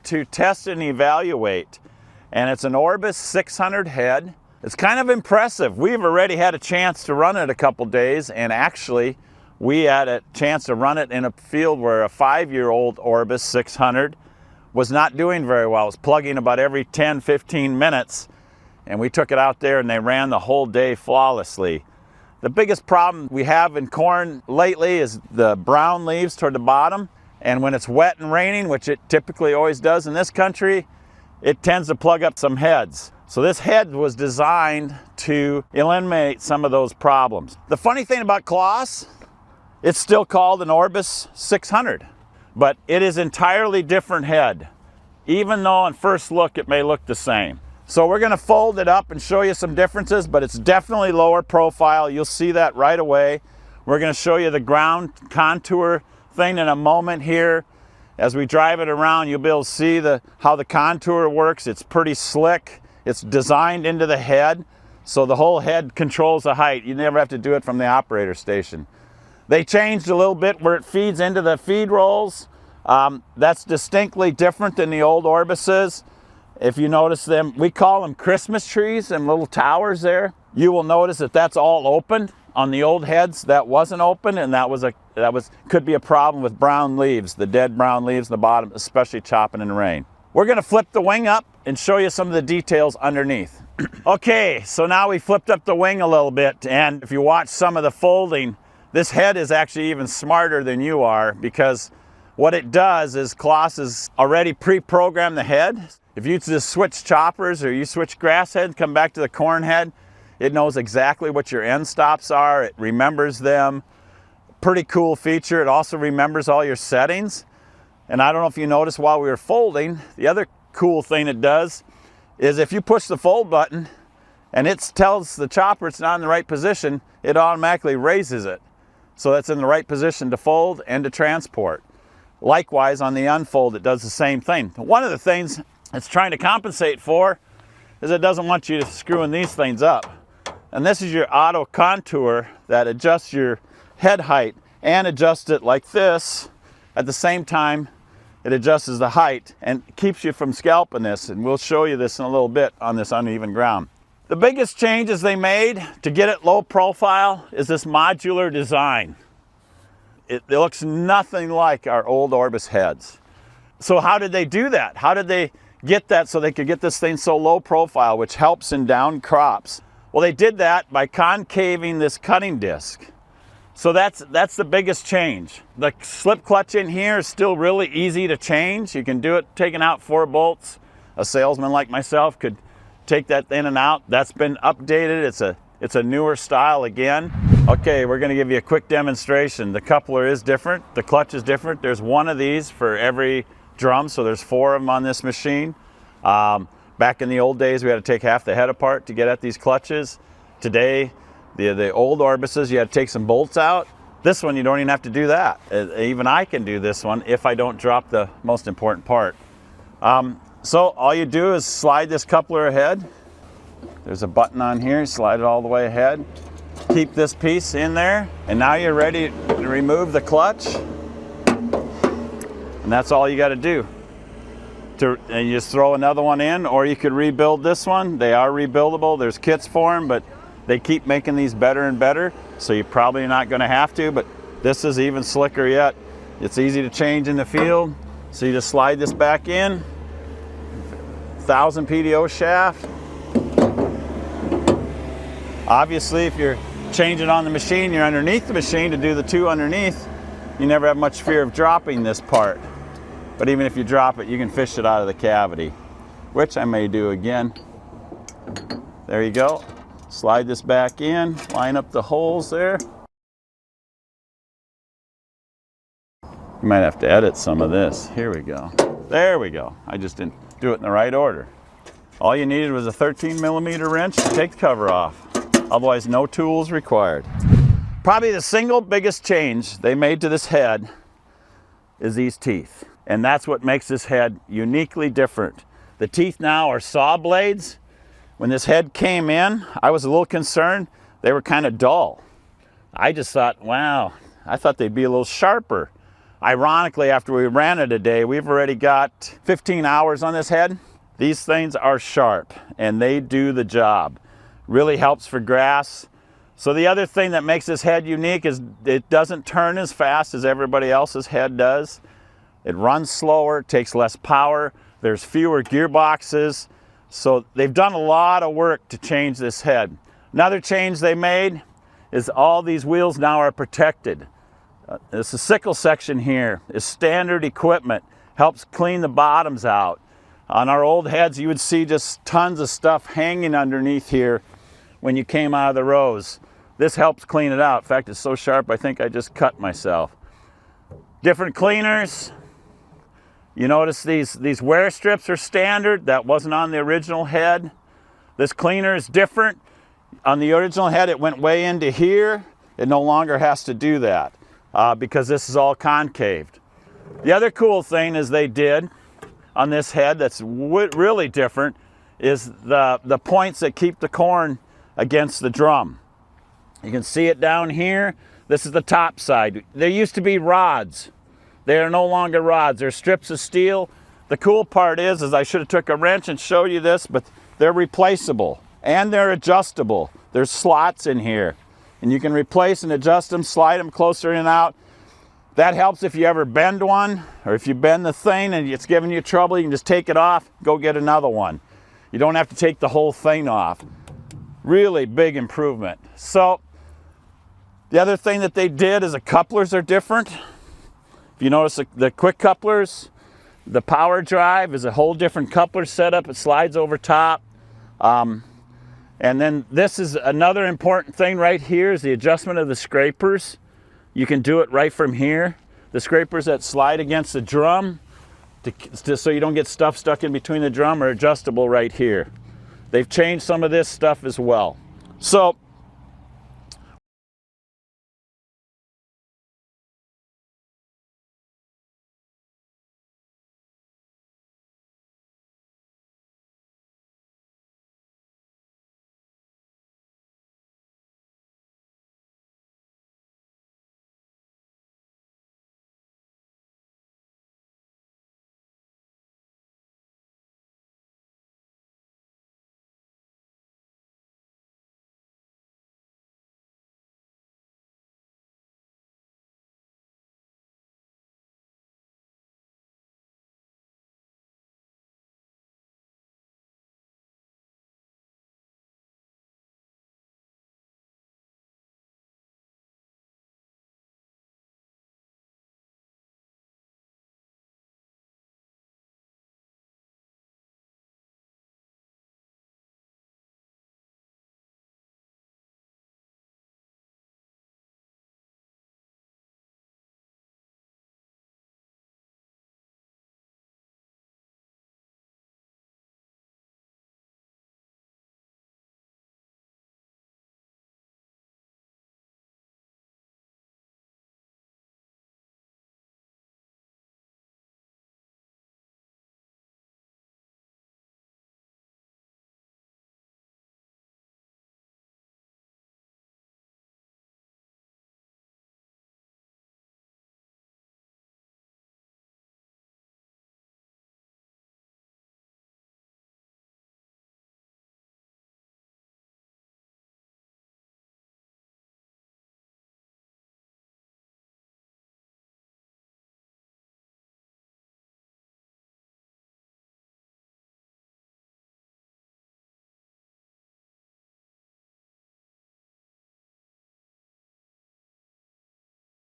to test and evaluate. And it's an Orbis 600 head. It's kind of impressive. We've already had a chance to run it a couple days, and actually we had a chance to run it in a field where a 5-year-old Orbis 600 was not doing very well. It was plugging about every 10-15 minutes, and we took it out there and they ran the whole day flawlessly. The biggest problem we have in corn lately is the brown leaves toward the bottom, and when it's wet and raining, which it typically always does in this country, it tends to plug up some heads. So this head was designed to eliminate some of those problems. The funny thing about CLAAS, it's still called an Orbis 600, but it is entirely different head, even though on first look it may look the same. So we're going to fold it up and show you some differences, but it's definitely lower profile. You'll see that right away. We're going to show you the ground contour thing in a moment here. As we drive it around, you'll be able to see how the contour works. It's pretty slick. It's designed into the head, so the whole head controls the height. You never have to do it from the operator station. They changed a little bit where it feeds into the feed rolls. That's distinctly different than the old Orbises. If you notice them, we call them Christmas trees, and little towers there. You will notice that that's all open. On the old heads, that wasn't open, and could be a problem with brown leaves, the dead brown leaves in the bottom, especially chopping in the rain. We're going to flip the wing up and show you some of the details underneath. Okay, so now we flipped up the wing a little bit, and if you watch some of the folding, this head is actually even smarter than you are, because what it does is CLAAS has already pre-programmed the head. If you just switch choppers or you switch grass head, come back to the corn head, it knows exactly what your end stops are. It remembers them. Pretty cool feature. It also remembers all your settings. And I don't know if you noticed while we were folding, the other cool thing it does is if you push the fold button and it tells the chopper it's not in the right position, it automatically raises it, so that's in the right position to fold and to transport. Likewise, on the unfold, it does the same thing. One of the things it's trying to compensate for is it doesn't want you screwing these things up. And this is your auto contour that adjusts your head height and adjusts it like this. At the same time, it adjusts the height and keeps you from scalping this. And we'll show you this in a little bit on this uneven ground. The biggest changes they made to get it low profile is this modular design. It looks nothing like our old Orbis heads. So how did they do that? How did they get that so they could get this thing so low profile, which helps in down crops? Well, they did that by concaving this cutting disc. So that's the biggest change. The slip clutch in here is still really easy to change. You can do it taking out 4 bolts. A salesman like myself could take that in and out. That's been updated. It's a newer style again. Okay, we're going to give you a quick demonstration. The coupler is different. The clutch is different. There's one of these for every drum, so there's 4 of them on this machine. Back in the old days, we had to take half the head apart to get at these clutches. Today, the old Orbises, you had to take some bolts out. This one, you don't even have to do that. Even I can do this one if I don't drop the most important part. So all you do is slide this coupler ahead. There's a button on here, slide it all the way ahead. Keep this piece in there, and now you're ready to remove the clutch. And that's all you got to do. And you just throw another one in, or you could rebuild this one. They are rebuildable. There's kits for them, but they keep making these better and better, so you're probably not going to have to, but this is even slicker yet. It's easy to change in the field, so you just slide this back in. 1000 PDO shaft. Obviously, if you're changing on the machine, you're underneath the machine to do the 2 underneath, you never have much fear of dropping this part. But even if you drop it, you can fish it out of the cavity, which I may do again. There you go. Slide this back in, line up the holes there. You might have to edit some of this. Here we go. There we go. I just didn't do it in the right order. All you needed was a 13mm wrench to take the cover off. Otherwise, no tools required. Probably the single biggest change they made to this head is these teeth. And that's what makes this head uniquely different. The teeth now are saw blades. When this head came in, I was a little concerned. They were kind of dull. I just thought, wow, I thought they'd be a little sharper. Ironically, after we ran it a day, we've already got 15 hours on this head. These things are sharp and they do the job. Really helps for grass. So the other thing that makes this head unique is it doesn't turn as fast as everybody else's head does. It runs slower, takes less power. There's fewer gearboxes. So they've done a lot of work to change this head. Another change they made is all these wheels now are protected. This sickle section here is standard equipment, helps clean the bottoms out. On our old heads, you would see just tons of stuff hanging underneath here when you came out of the rows. This helps clean it out. In fact, it's so sharp, I think I just cut myself. Different cleaners. You notice these wear strips are standard. That wasn't on the original head. This cleaner is different. On the original head, it went way into here. It no longer has to do that because this is all concaved. The other cool thing is they did on this head that's really different is the points that keep the corn against the drum. You can see it down here. This is the top side. There used to be rods. They are no longer rods. They're strips of steel. The cool part is I should have took a wrench and showed you this, but they're replaceable and they're adjustable. There's slots in here and you can replace and adjust them, slide them closer in and out. That helps if you ever bend one or if you bend the thing and it's giving you trouble, you can just take it off, go get another one. You don't have to take the whole thing off. Really big improvement. So the other thing that they did is the couplers are different. If you notice the quick couplers, the power drive is a whole different coupler setup. It slides over top. And then this is another important thing right here is the adjustment of the scrapers. You can do it right from here. The scrapers that slide against the drum so you don't get stuff stuck in between the drum are adjustable right here. They've changed some of this stuff as well. So